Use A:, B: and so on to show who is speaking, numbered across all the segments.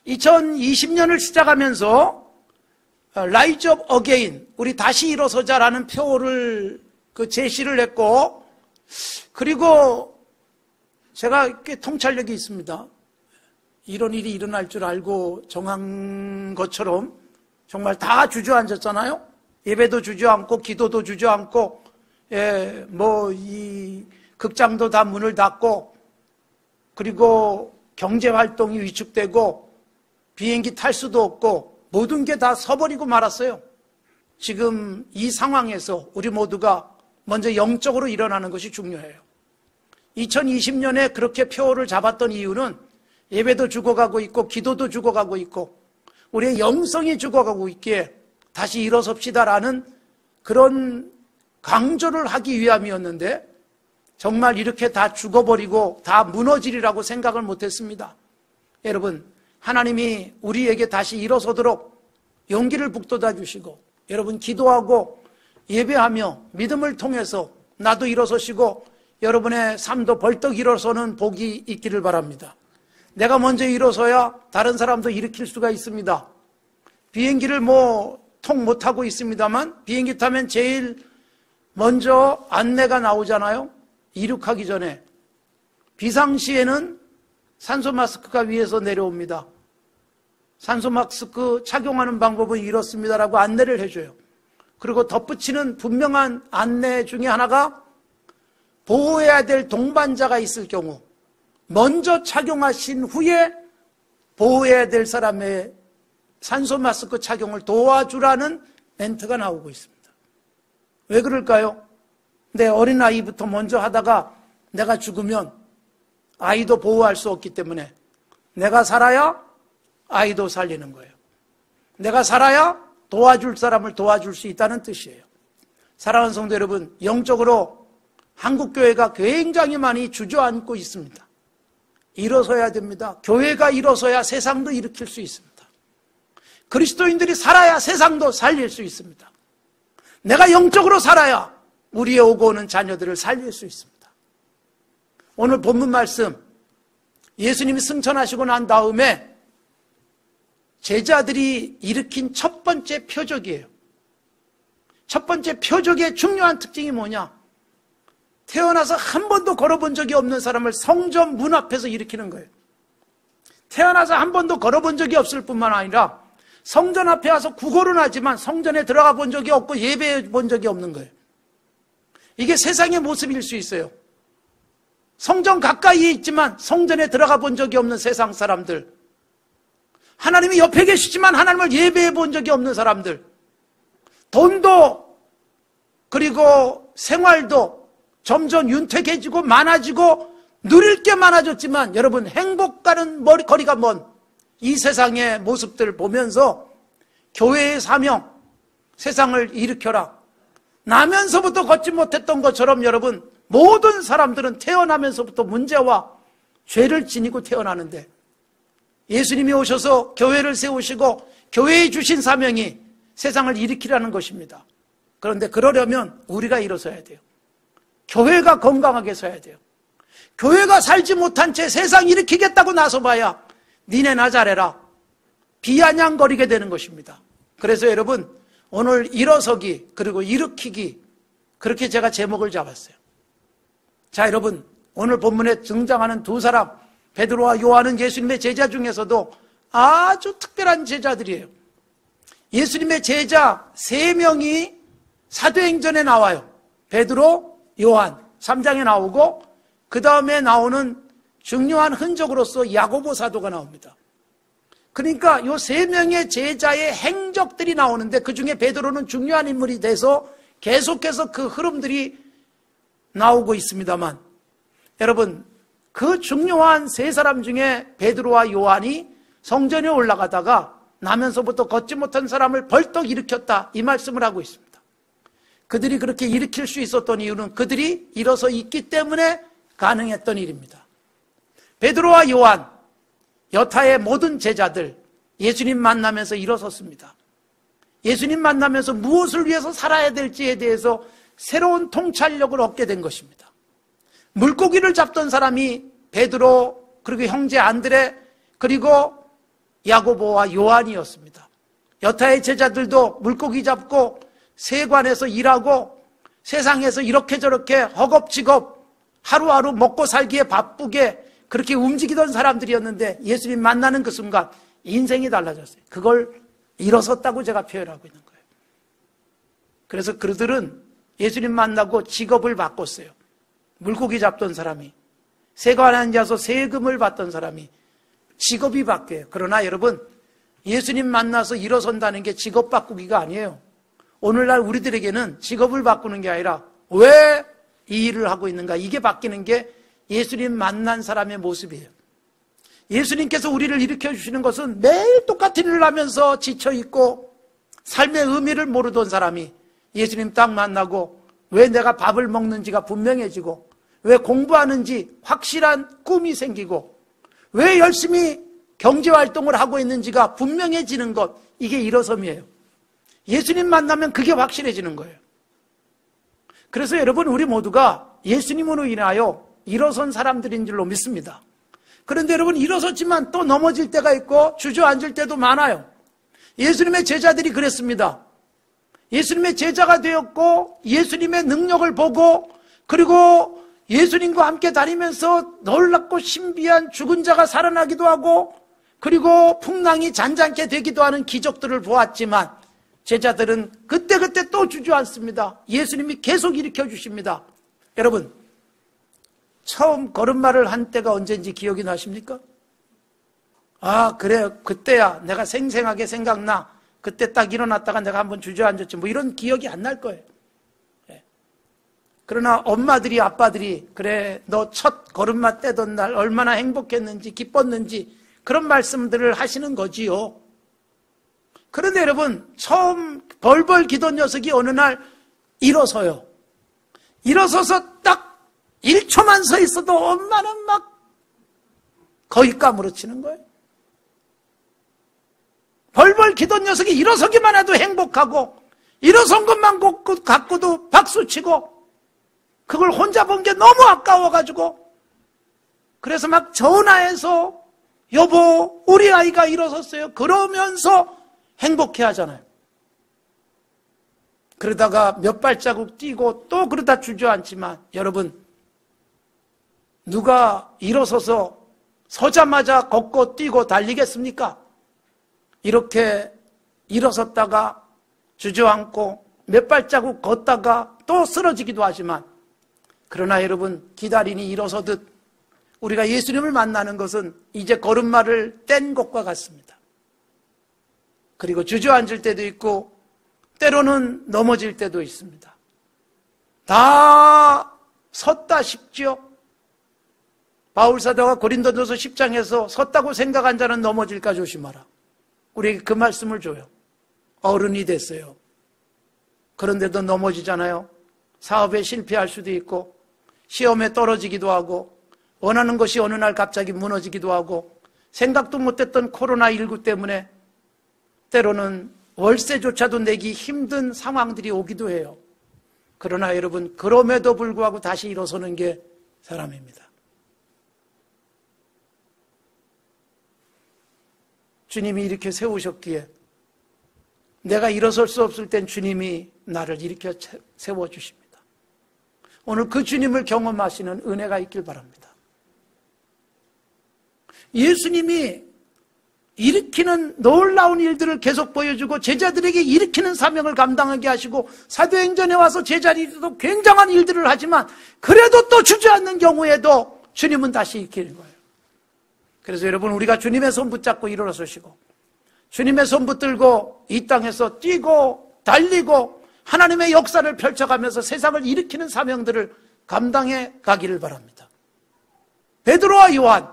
A: 2020년을 시작하면서 라이즈 업 어게인, 우리 다시 일어서자라는 표를 제시를 했고, 그리고 제가 꽤 통찰력이 있습니다. 이런 일이 일어날 줄 알고 정한 것처럼 정말 다 주저앉았잖아요. 예배도 주저앉고 기도도 주저앉고, 이 극장도 다 문을 닫고, 그리고 경제 활동이 위축되고 비행기 탈 수도 없고 모든 게 다 서버리고 말았어요. 지금 이 상황에서 우리 모두가 먼저 영적으로 일어나는 것이 중요해요. 2020년에 그렇게 표를 잡았던 이유는 예배도 죽어가고 있고 기도도 죽어가고 있고 우리의 영성이 죽어가고 있기에 다시 일어섭시다라는 그런 강조를 하기 위함이었는데, 정말 이렇게 다 죽어버리고 다 무너지리라고 생각을 못했습니다. 여러분, 하나님이 우리에게 다시 일어서도록 용기를 북돋아 주시고, 여러분 기도하고 예배하며 믿음을 통해서 나도 일어서시고 여러분의 삶도 벌떡 일어서는 복이 있기를 바랍니다. 내가 먼저 일어서야 다른 사람도 일으킬 수가 있습니다. 비행기를 통 못하고 있습니다만 비행기 타면 제일 먼저 안내가 나오잖아요. 이륙하기 전에. 비상시에는 산소 마스크가 위에서 내려옵니다. 산소 마스크 착용하는 방법은 이렇습니다라고 안내를 해줘요. 그리고 덧붙이는 분명한 안내 중에 하나가 보호해야 될 동반자가 있을 경우 먼저 착용하신 후에 보호해야 될 사람의 산소 마스크 착용을 도와주라는 멘트가 나오고 있습니다. 왜 그럴까요? 내 어린아이부터 먼저 하다가 내가 죽으면 아이도 보호할 수 없기 때문에 내가 살아야 아이도 살리는 거예요. 내가 살아야 도와줄 사람을 도와줄 수 있다는 뜻이에요. 사랑하는 성도 여러분, 영적으로 한국교회가 굉장히 많이 주저앉고 있습니다. 일어서야 됩니다. 교회가 일어서야 세상도 일으킬 수 있습니다. 그리스도인들이 살아야 세상도 살릴 수 있습니다. 내가 영적으로 살아야 우리의 오고 오는 자녀들을 살릴 수 있습니다. 오늘 본문 말씀, 예수님이 승천하시고 난 다음에 제자들이 일으킨 첫 번째 표적이에요. 첫 번째 표적의 중요한 특징이 뭐냐? 태어나서 한 번도 걸어본 적이 없는 사람을 성전 문 앞에서 일으키는 거예요. 태어나서 한 번도 걸어본 적이 없을 뿐만 아니라 성전 앞에 와서 구걸은 하지만 성전에 들어가 본 적이 없고 예배해 본 적이 없는 거예요. 이게 세상의 모습일 수 있어요. 성전 가까이에 있지만 성전에 들어가 본 적이 없는 세상 사람들, 하나님이 옆에 계시지만 하나님을 예배해 본 적이 없는 사람들, 돈도 그리고 생활도 점점 윤택해지고 많아지고 누릴 게 많아졌지만 여러분 행복과는 거리가 먼 이 세상의 모습들을 보면서 교회의 사명, 세상을 일으켜라, 나면서부터 걷지 못했던 것처럼 여러분 모든 사람들은 태어나면서부터 문제와 죄를 지니고 태어나는데 예수님이 오셔서 교회를 세우시고 교회에 주신 사명이 세상을 일으키라는 것입니다. 그런데 그러려면 우리가 일어서야 돼요. 교회가 건강하게 서야 돼요. 교회가 살지 못한 채 세상 일으키겠다고 나서봐야 니네나 잘해라, 비아냥거리게 되는 것입니다. 그래서 여러분 오늘 일어서기 그리고 일으키기, 그렇게 제가 제목을 잡았어요. 자, 여러분 오늘 본문에 등장하는 두 사람, 베드로와 요한은 예수님의 제자 중에서도 아주 특별한 제자들이에요. 예수님의 제자 3명이 사도행전에 나와요. 베드로, 요한 3장에 나오고 그 다음에 나오는 중요한 흔적으로서 야고보 사도가 나옵니다. 그러니까 이 3명의 제자의 행적들이 나오는데 그 중에 베드로는 중요한 인물이 돼서 계속해서 그 흐름들이 나오고 있습니다만, 여러분 그 중요한 3사람 중에 베드로와 요한이 성전에 올라가다가 나면서부터 걷지 못한 사람을 벌떡 일으켰다, 이 말씀을 하고 있습니다. 그들이 그렇게 일으킬 수 있었던 이유는 그들이 일어서 있기 때문에 가능했던 일입니다. 베드로와 요한, 여타의 모든 제자들 예수님 만나면서 일어섰습니다. 예수님 만나면서 무엇을 위해서 살아야 될지에 대해서 새로운 통찰력을 얻게 된 것입니다. 물고기를 잡던 사람이 베드로, 그리고 형제 안드레, 그리고 야고보와 요한이었습니다. 여타의 제자들도 물고기 잡고 세관에서 일하고 세상에서 이렇게 저렇게 허겁지겁 하루하루 먹고 살기에 바쁘게 그렇게 움직이던 사람들이었는데 예수님 만나는 그 순간 인생이 달라졌어요. 그걸 일어섰다고 제가 표현하고 있는 거예요. 그래서 그들은 예수님 만나고 직업을 바꿨어요. 물고기 잡던 사람이, 세관에 앉아서 세금을 받던 사람이 직업이 바뀌어요. 그러나 여러분, 예수님 만나서 일어선다는 게 직업 바꾸기가 아니에요. 오늘날 우리들에게는 직업을 바꾸는 게 아니라 왜 이 일을 하고 있는가, 이게 바뀌는 게 예수님 만난 사람의 모습이에요. 예수님께서 우리를 일으켜 주시는 것은 매일 똑같은 일을 하면서 지쳐있고 삶의 의미를 모르던 사람이 예수님 딱 만나고 왜 내가 밥을 먹는지가 분명해지고 왜 공부하는지 확실한 꿈이 생기고 왜 열심히 경제활동을 하고 있는지가 분명해지는 것, 이게 일어섬이에요. 예수님 만나면 그게 확실해지는 거예요. 그래서 여러분, 우리 모두가 예수님으로 인하여 일어선 사람들인 줄로 믿습니다. 그런데 여러분, 일어섰지만 또 넘어질 때가 있고 주저앉을 때도 많아요. 예수님의 제자들이 그랬습니다. 예수님의 제자가 되었고 예수님의 능력을 보고 그리고 예수님과 함께 다니면서 놀랍고 신비한 죽은 자가 살아나기도 하고 그리고 풍랑이 잔잔케 되기도 하는 기적들을 보았지만 제자들은 그때그때 또 주저앉습니다. 예수님이 계속 일으켜 주십니다. 여러분, 처음 걸음마를 한 때가 언제인지 기억이 나십니까? 아, 그래, 그때야. 내가 생생하게 생각나. 그때 딱 일어났다가 내가 한번 주저앉았지. 뭐 이런 기억이 안 날 거예요. 그러나 엄마들이, 아빠들이, 그래, 너 첫 걸음마 떼던 날 얼마나 행복했는지, 기뻤는지 그런 말씀들을 하시는 거지요. 그런데 여러분, 처음 벌벌 기던 녀석이 어느 날 일어서요. 일어서서 딱 1초만 서 있어도 엄마는 막 거의 까무러치는 거예요. 벌벌 기던 녀석이 일어서기만 해도 행복하고 일어선 것만 갖고도 박수치고 그걸 혼자 본 게 너무 아까워가지고 그래서 막 전화해서 여보, 우리 아이가 일어섰어요. 그러면서 행복해 하잖아요. 그러다가 몇 발자국 뛰고 또 그러다 주저앉지만 여러분, 누가 일어서서 서자마자 걷고 뛰고 달리겠습니까? 이렇게 일어섰다가 주저앉고 몇 발자국 걷다가 또 쓰러지기도 하지만 그러나 여러분, 기다리니 일어서듯 우리가 예수님을 만나는 것은 이제 걸음마를 뗀 것과 같습니다. 그리고 주저앉을 때도 있고 때로는 넘어질 때도 있습니다. 다 섰다 싶죠. 바울사도가 고린도전서 10장에서 섰다고 생각한 자는 넘어질까 조심하라. 우리에게 그 말씀을 줘요. 어른이 됐어요. 그런데도 넘어지잖아요. 사업에 실패할 수도 있고 시험에 떨어지기도 하고 원하는 것이 어느 날 갑자기 무너지기도 하고 생각도 못했던 코로나19 때문에 때로는 월세조차도 내기 힘든 상황들이 오기도 해요. 그러나 여러분, 그럼에도 불구하고 다시 일어서는 게 사람입니다. 주님이 이렇게 세우셨기에 내가 일어설 수 없을 땐 주님이 나를 일으켜 세워주십니다. 오늘 그 주님을 경험하시는 은혜가 있길 바랍니다. 예수님이 일으키는 놀라운 일들을 계속 보여주고 제자들에게 일으키는 사명을 감당하게 하시고 사도행전에 와서 제자들도 굉장한 일들을 하지만 그래도 또 주저앉는 경우에도 주님은 다시 일으키는 거예요. 그래서 여러분, 우리가 주님의 손 붙잡고 일어서시고 주님의 손 붙들고 이 땅에서 뛰고 달리고 하나님의 역사를 펼쳐가면서 세상을 일으키는 사명들을 감당해 가기를 바랍니다. 베드로와 요한,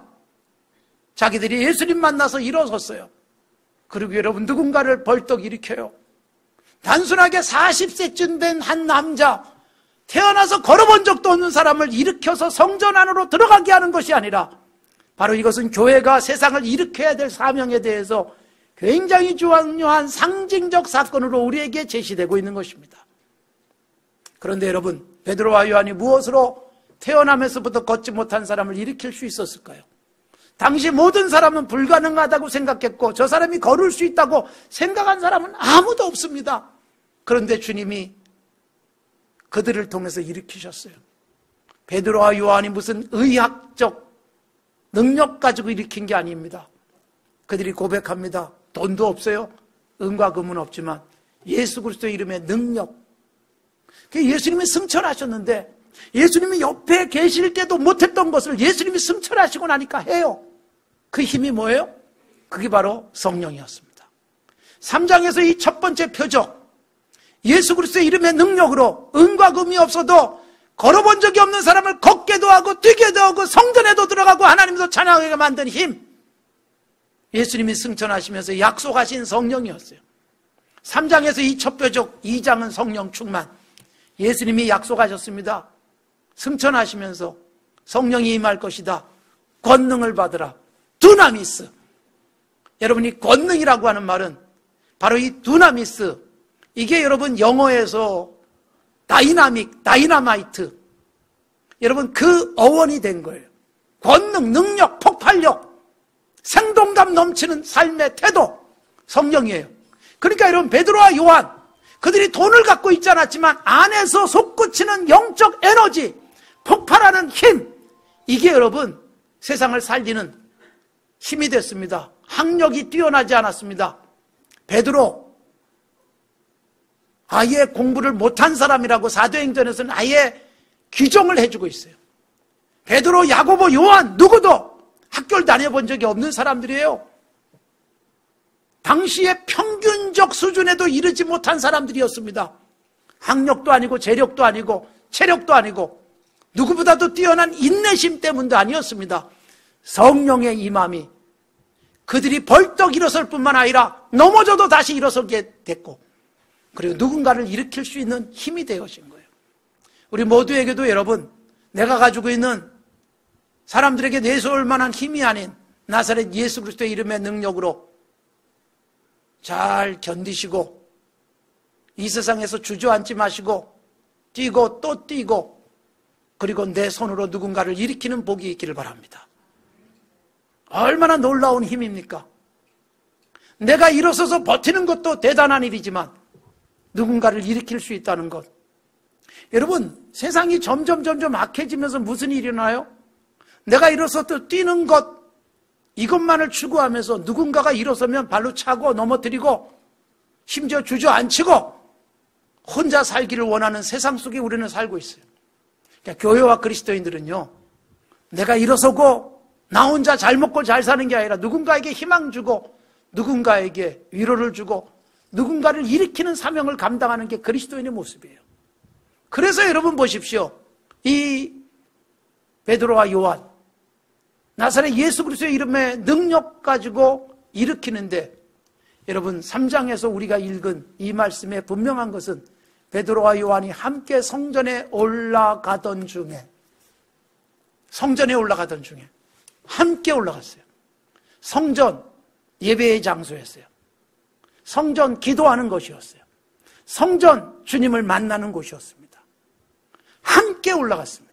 A: 자기들이 예수님 만나서 일어섰어요. 그리고 여러분, 누군가를 벌떡 일으켜요. 단순하게 40세쯤 된 한 남자, 태어나서 걸어본 적도 없는 사람을 일으켜서 성전 안으로 들어가게 하는 것이 아니라 바로 이것은 교회가 세상을 일으켜야 될 사명에 대해서 굉장히 중요한 상징적 사건으로 우리에게 제시되고 있는 것입니다. 그런데 여러분, 베드로와 요한이 무엇으로 태어나면서부터 걷지 못한 사람을 일으킬 수 있었을까요? 당시 모든 사람은 불가능하다고 생각했고 저 사람이 걸을 수 있다고 생각한 사람은 아무도 없습니다. 그런데 주님이 그들을 통해서 일으키셨어요. 베드로와 요한이 무슨 의학적 능력 가지고 일으킨 게 아닙니다. 그들이 고백합니다. 돈도 없어요. 은과 금은 없지만 예수 그리스도의 이름의 능력. 예수님이 승천하셨는데 예수님이 옆에 계실 때도 못했던 것을 예수님이 승천하시고 나니까 해요. 그 힘이 뭐예요? 그게 바로 성령이었습니다. 3장에서 이 첫 번째 표적, 예수 그리스도의 이름의 능력으로 은과 금이 없어도 걸어본 적이 없는 사람을 걷게도 하고 뛰게도 하고 성전에도 들어가고 하나님도 찬양하게 만든 힘, 예수님이 승천하시면서 약속하신 성령이었어요. 3장에서 이 첫 표적, 2장은 성령 충만. 예수님이 약속하셨습니다. 승천하시면서 성령이 임할 것이다. 권능을 받으라. 두나미스. 여러분이 권능이라고 하는 말은 바로 이 두나미스, 이게 여러분 영어에서 다이나믹, 다이나마이트, 여러분 그 어원이 된 거예요. 권능, 능력, 폭발력, 생동감 넘치는 삶의 태도, 성령이에요. 그러니까 여러분 베드로와 요한, 그들이 돈을 갖고 있지 않았지만 안에서 솟구치는 영적 에너지, 폭발하는 힘, 이게 여러분 세상을 살리는 힘이 됐습니다. 학력이 뛰어나지 않았습니다. 베드로, 아예 공부를 못한 사람이라고 사도행전에서는 아예 규정을 해주고 있어요. 베드로, 야고보, 요한 누구도 학교를 다녀본 적이 없는 사람들이에요. 당시의 평균적 수준에도 이르지 못한 사람들이었습니다. 학력도 아니고 재력도 아니고 체력도 아니고 누구보다도 뛰어난 인내심 때문도 아니었습니다. 성령의 임함이 그들이 벌떡 일어설 뿐만 아니라 넘어져도 다시 일어서게 됐고, 그리고 누군가를 일으킬 수 있는 힘이 되어진 거예요. 우리 모두에게도 여러분, 내가 가지고 있는 사람들에게 내세울 만한 힘이 아닌 나사렛 예수 그리스도의 이름의 능력으로 잘 견디시고 이 세상에서 주저앉지 마시고 뛰고 또 뛰고, 그리고 내 손으로 누군가를 일으키는 복이 있기를 바랍니다. 얼마나 놀라운 힘입니까? 내가 일어서서 버티는 것도 대단한 일이지만 누군가를 일으킬 수 있다는 것. 여러분, 세상이 점점 악해지면서 무슨 일이 일어나요? 내가 일어서서 뛰는 것, 이것만을 추구하면서 누군가가 일어서면 발로 차고 넘어뜨리고 심지어 주저앉히고 혼자 살기를 원하는 세상 속에 우리는 살고 있어요. 그러니까 교회와 그리스도인들은요, 내가 일어서고 나 혼자 잘 먹고 잘 사는 게 아니라 누군가에게 희망 주고 누군가에게 위로를 주고 누군가를 일으키는 사명을 감당하는 게 그리스도인의 모습이에요. 그래서 여러분 보십시오. 이 베드로와 요한, 나사렛 예수 그리스도의 이름의 능력 가지고 일으키는데, 여러분 3장에서 우리가 읽은 이 말씀에 분명한 것은 베드로와 요한이 함께 성전에 올라가던 중에 함께 올라갔어요. 성전 예배의 장소였어요. 성전 기도하는 곳이었어요. 성전 주님을 만나는 곳이었습니다. 함께 올라갔습니다.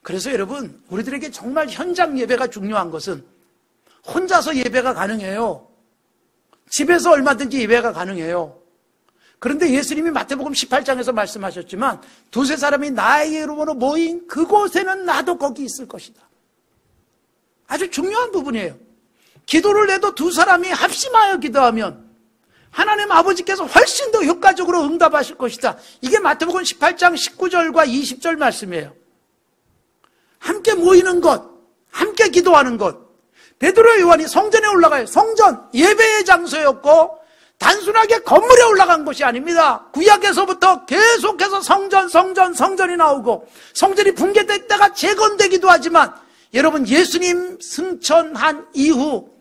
A: 그래서 여러분, 우리들에게 정말 현장 예배가 중요한 것은 혼자서 예배가 가능해요. 집에서 얼마든지 예배가 가능해요. 그런데 예수님이 마태복음 18장에서 말씀하셨지만 두세 사람이 나의 이름으로 모인 그곳에는 나도 거기 있을 것이다. 아주 중요한 부분이에요. 기도를 해도 두 사람이 합심하여 기도하면 하나님 아버지께서 훨씬 더 효과적으로 응답하실 것이다. 이게 마태복음 18장 19절과 20절 말씀이에요. 함께 모이는 것, 함께 기도하는 것. 베드로 요한이 성전에 올라가요. 성전, 예배의 장소였고 단순하게 건물에 올라간 것이 아닙니다. 구약에서부터 계속해서 성전이 나오고 성전이 붕괴됐다가 재건되기도 하지만, 여러분 예수님 승천한 이후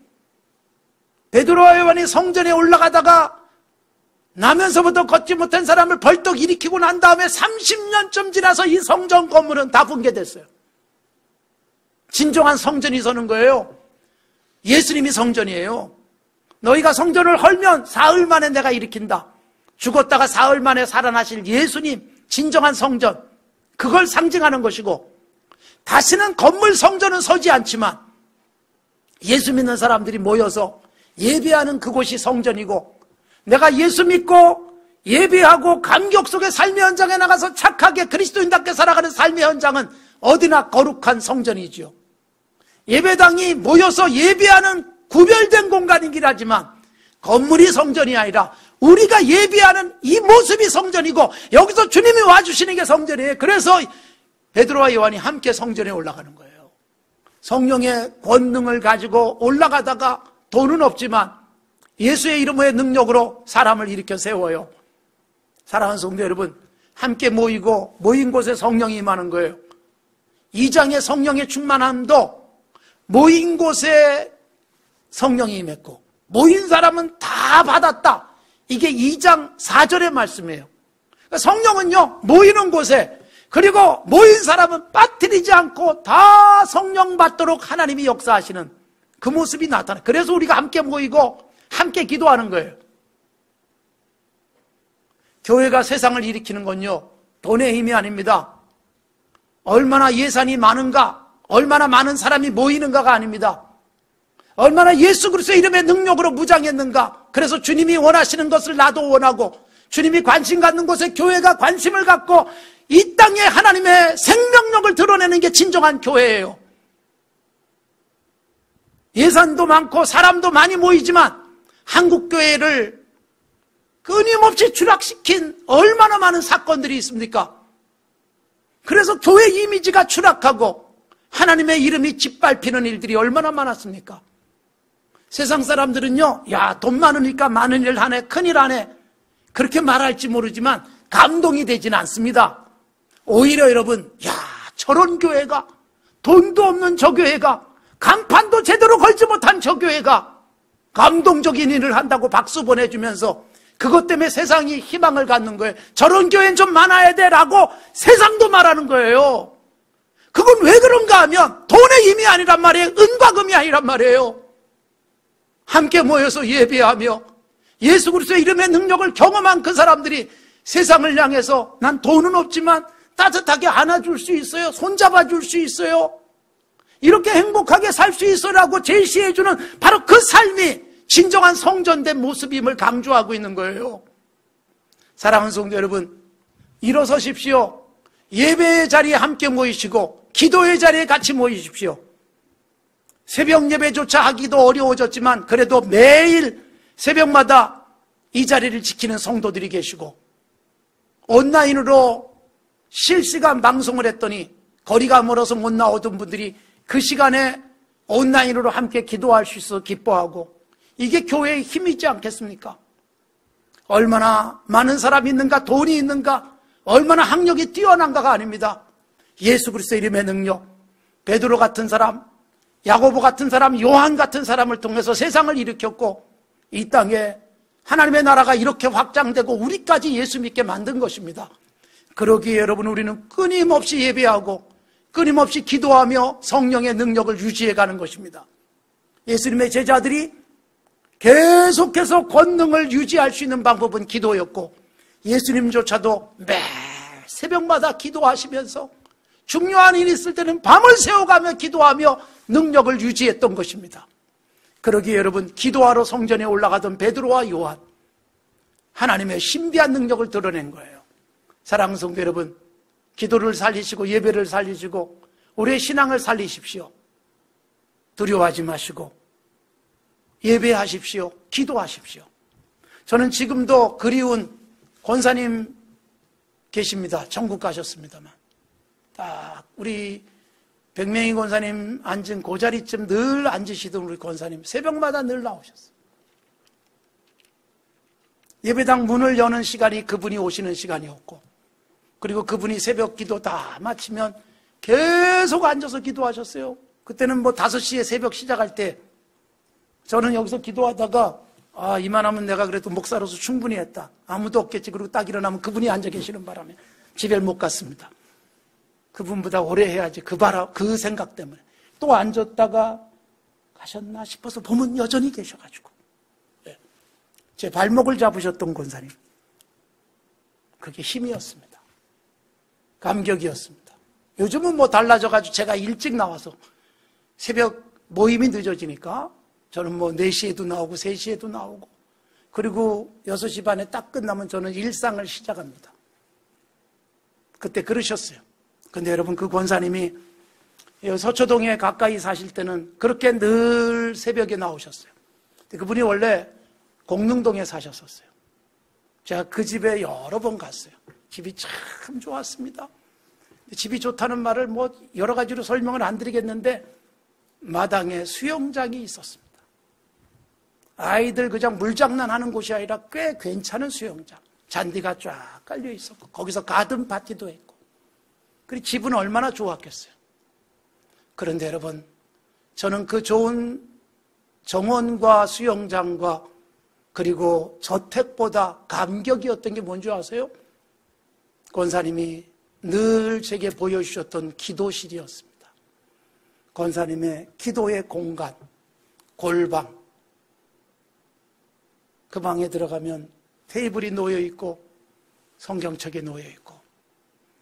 A: 베드로와 요한이 성전에 올라가다가 나면서부터 걷지 못한 사람을 벌떡 일으키고 난 다음에 30년쯤 지나서 이 성전 건물은 다 붕괴됐어요. 진정한 성전이 서는 거예요. 예수님이 성전이에요. 너희가 성전을 헐면 사흘 만에 내가 일으킨다. 죽었다가 사흘 만에 살아나실 예수님, 진정한 성전, 그걸 상징하는 것이고, 다시는 건물 성전은 서지 않지만 예수 믿는 사람들이 모여서 예배하는 그곳이 성전이고, 내가 예수 믿고 예배하고 감격 속의 삶의 현장에 나가서 착하게 그리스도인답게 살아가는 삶의 현장은 어디나 거룩한 성전이지요. 예배당이 모여서 예배하는 구별된 공간이긴 하지만 건물이 성전이 아니라 우리가 예배하는 이 모습이 성전이고, 여기서 주님이 와주시는 게 성전이에요. 그래서 베드로와 요한이 함께 성전에 올라가는 거예요. 성령의 권능을 가지고 올라가다가 돈은 없지만 예수의 이름의 능력으로 사람을 일으켜 세워요. 사랑하는 성도 여러분, 함께 모이고 모인 곳에 성령이 임하는 거예요. 2장의 성령의 충만함도 모인 곳에 성령이 임했고 모인 사람은 다 받았다. 이게 2장 4절의 말씀이에요. 그러니까 성령은요, 모이는 곳에, 그리고 모인 사람은 빠뜨리지 않고 다 성령 받도록 하나님이 역사하시는 그 모습이 나타나요. 그래서 우리가 함께 모이고 함께 기도하는 거예요. 교회가 세상을 일으키는 건요, 돈의 힘이 아닙니다. 얼마나 예산이 많은가, 얼마나 많은 사람이 모이는가가 아닙니다. 얼마나 예수 그리스도의 이름의 능력으로 무장했는가. 그래서 주님이 원하시는 것을 나도 원하고, 주님이 관심 갖는 곳에 교회가 관심을 갖고 이 땅에 하나님의 생명력을 드러내는 게 진정한 교회예요. 예산도 많고 사람도 많이 모이지만 한국교회를 끊임없이 추락시킨 얼마나 많은 사건들이 있습니까? 그래서 교회 이미지가 추락하고 하나님의 이름이 짓밟히는 일들이 얼마나 많았습니까? 세상 사람들은요, 야, 돈 많으니까 많은 일 하네, 큰일 하네, 그렇게 말할지 모르지만 감동이 되지는 않습니다. 오히려 여러분, 야, 저런 교회가, 돈도 없는 저 교회가, 간판도 제대로 걸지 못한 저 교회가 감동적인 일을 한다고 박수 보내주면서 그것 때문에 세상이 희망을 갖는 거예요. 저런 교회는 좀 많아야 돼 라고 세상도 말하는 거예요. 그건 왜 그런가 하면 돈의 힘이 아니란 말이에요. 은과 금이 아니란 말이에요. 함께 모여서 예배하며 예수 그리스도의 이름의 능력을 경험한 그 사람들이 세상을 향해서 난 돈은 없지만 따뜻하게 안아줄 수 있어요, 손잡아줄 수 있어요, 이렇게 행복하게 살 수 있어라고 제시해주는 바로 그 삶이 진정한 성전된 모습임을 강조하고 있는 거예요. 사랑하는 성도 여러분, 일어서십시오. 예배의 자리에 함께 모이시고 기도의 자리에 같이 모이십시오. 새벽 예배조차 하기도 어려워졌지만 그래도 매일 새벽마다 이 자리를 지키는 성도들이 계시고, 온라인으로 실시간 방송을 했더니 거리가 멀어서 못 나오던 분들이 그 시간에 온라인으로 함께 기도할 수 있어 기뻐하고, 이게 교회의 힘이지 않겠습니까? 얼마나 많은 사람이 있는가, 돈이 있는가, 얼마나 학력이 뛰어난가가 아닙니다. 예수 그리스도의 이름의 능력, 베드로 같은 사람, 야고보 같은 사람, 요한 같은 사람을 통해서 세상을 일으켰고 이 땅에 하나님의 나라가 이렇게 확장되고 우리까지 예수 믿게 만든 것입니다. 그러기에 여러분, 우리는 끊임없이 예배하고 끊임없이 기도하며 성령의 능력을 유지해가는 것입니다. 예수님의 제자들이 계속해서 권능을 유지할 수 있는 방법은 기도였고, 예수님조차도 매 새벽마다 기도하시면서 중요한 일이 있을 때는 밤을 새워가며 기도하며 능력을 유지했던 것입니다. 그러기에 여러분, 기도하러 성전에 올라가던 베드로와 요한, 하나님의 신비한 능력을 드러낸 거예요. 사랑하는 성도 여러분, 기도를 살리시고 예배를 살리시고 우리의 신앙을 살리십시오. 두려워하지 마시고 예배하십시오. 기도하십시오. 저는 지금도 그리운 권사님 계십니다. 천국 가셨습니다만 딱 우리 백명희 권사님 앉은 그 자리쯤 늘 앉으시던 우리 권사님, 새벽마다 늘 나오셨어요. 예배당 문을 여는 시간이 그분이 오시는 시간이었고, 그리고 그분이 새벽 기도 다 마치면 계속 앉아서 기도하셨어요. 그때는 뭐 5시에 새벽 시작할 때 저는 여기서 기도하다가 이만하면 내가 그래도 목사로서 충분히 했다, 아무도 없겠지, 그리고 딱 일어나면 그분이 앉아 계시는 바람에 집에 못 갔습니다. 그분보다 오래 해야지, 그 생각 때문에 또 앉았다가 가셨나 싶어서 보면 여전히 계셔가지고 제 발목을 잡으셨던 권사님, 그게 힘이었습니다. 감격이었습니다. 요즘은 뭐 달라져가지고 제가 일찍 나와서 새벽 모임이 늦어지니까 저는 뭐 4시에도 나오고 3시에도 나오고, 그리고 6시 반에 딱 끝나면 저는 일상을 시작합니다. 그때 그러셨어요. 근데 여러분, 그 권사님이 서초동에 가까이 사실 때는 그렇게 늘 새벽에 나오셨어요. 그분이 원래 공릉동에 사셨었어요. 제가 그 집에 여러 번 갔어요. 집이 참 좋았습니다. 집이 좋다는 말을 뭐 여러 가지로 설명을 안 드리겠는데, 마당에 수영장이 있었습니다. 아이들 그냥 물장난하는 곳이 아니라 꽤 괜찮은 수영장. 잔디가 쫙 깔려 있었고, 거기서 가든 파티도 했고, 그리고 집은 얼마나 좋았겠어요. 그런데 여러분, 저는 그 좋은 정원과 수영장과 그리고 저택보다 감격이었던 게 뭔지 아세요? 권사님이 늘 제게 보여주셨던 기도실이었습니다. 권사님의 기도의 공간, 골방. 그 방에 들어가면 테이블이 놓여 있고 성경책이 놓여 있고,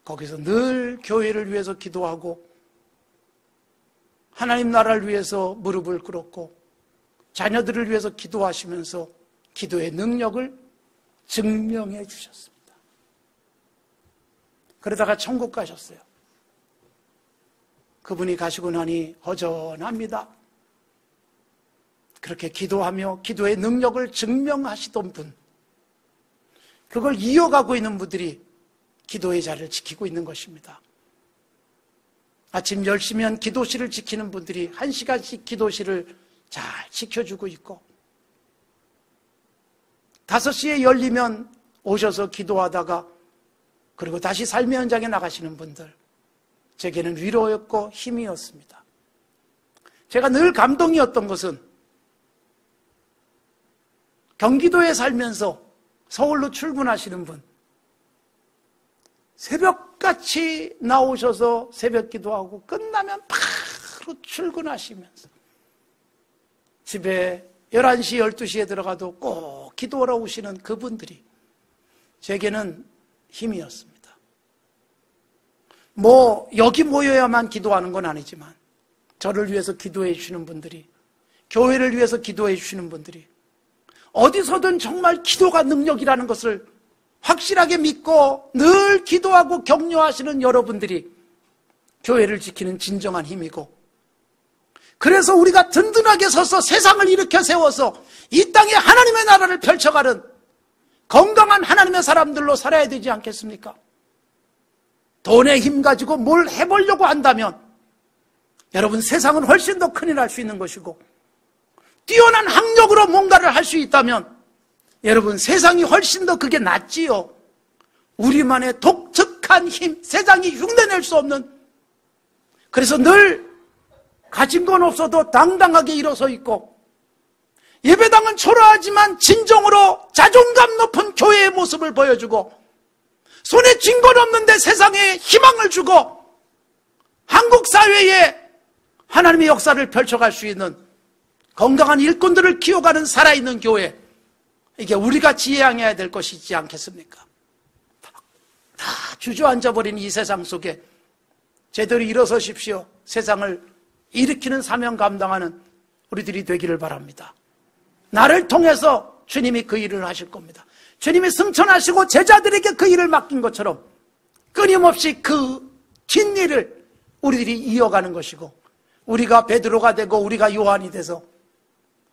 A: 거기서 늘 교회를 위해서 기도하고 하나님 나라를 위해서 무릎을 꿇었고 자녀들을 위해서 기도하시면서 기도의 능력을 증명해 주셨습니다. 그러다가 천국 가셨어요. 그분이 가시고 나니 허전합니다. 그렇게 기도하며 기도의 능력을 증명하시던 분, 그걸 이어가고 있는 분들이 기도의 자리를 지키고 있는 것입니다. 아침 10시면 기도실을 지키는 분들이 1시간씩 기도실을 잘 지켜주고 있고, 5시에 열리면 오셔서 기도하다가 그리고 다시 삶의 현장에 나가시는 분들, 제게는 위로였고 힘이었습니다. 제가 늘 감동이었던 것은 경기도에 살면서 서울로 출근하시는 분, 새벽같이 나오셔서 새벽 기도하고 끝나면 바로 출근하시면서 집에 11시, 12시에 들어가도 꼭 기도하러 오시는 그분들이 제게는 힘이었습니다. 뭐 여기 모여야만 기도하는 건 아니지만 저를 위해서 기도해 주시는 분들이, 교회를 위해서 기도해 주시는 분들이 어디서든 정말 기도가 능력이라는 것을 확실하게 믿고 늘 기도하고 격려하시는 여러분들이 교회를 지키는 진정한 힘이고, 그래서 우리가 든든하게 서서 세상을 일으켜 세워서 이 땅에 하나님의 나라를 펼쳐가는 건강한 하나님의 사람들로 살아야 되지 않겠습니까? 돈의 힘 가지고 뭘 해보려고 한다면 여러분, 세상은 훨씬 더 큰일 날 수 있는 것이고, 뛰어난 학력으로 뭔가를 할 수 있다면 여러분, 세상이 훨씬 더 그게 낫지요. 우리만의 독특한 힘, 세상이 흉내낼 수 없는, 그래서 늘 가진 건 없어도 당당하게 일어서 있고, 예배당은 초라하지만 진정으로 자존감 높은 교회의 모습을 보여주고, 손에 쥔 건 없는데 세상에 희망을 주고 한국 사회에 하나님의 역사를 펼쳐갈 수 있는 건강한 일꾼들을 키워가는 살아있는 교회, 이게 우리가 지향해야 될 것이지 않겠습니까? 다 주저앉아버린 이 세상 속에 제대로 일어서십시오. 세상을 일으키는 사명 감당하는 우리들이 되기를 바랍니다. 나를 통해서 주님이 그 일을 하실 겁니다. 주님이 승천하시고 제자들에게 그 일을 맡긴 것처럼 끊임없이 그 뒷일을 우리들이 이어가는 것이고, 우리가 베드로가 되고 우리가 요한이 돼서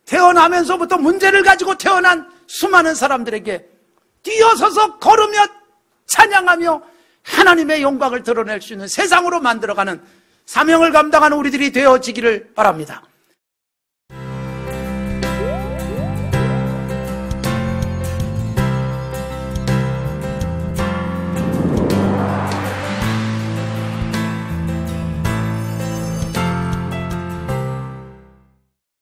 A: 태어나면서부터 문제를 가지고 태어난 수많은 사람들에게 뛰어서서 걸으며 찬양하며 하나님의 영광을 드러낼 수 있는 세상으로 만들어가는 사명을 감당하는 우리들이 되어지기를 바랍니다.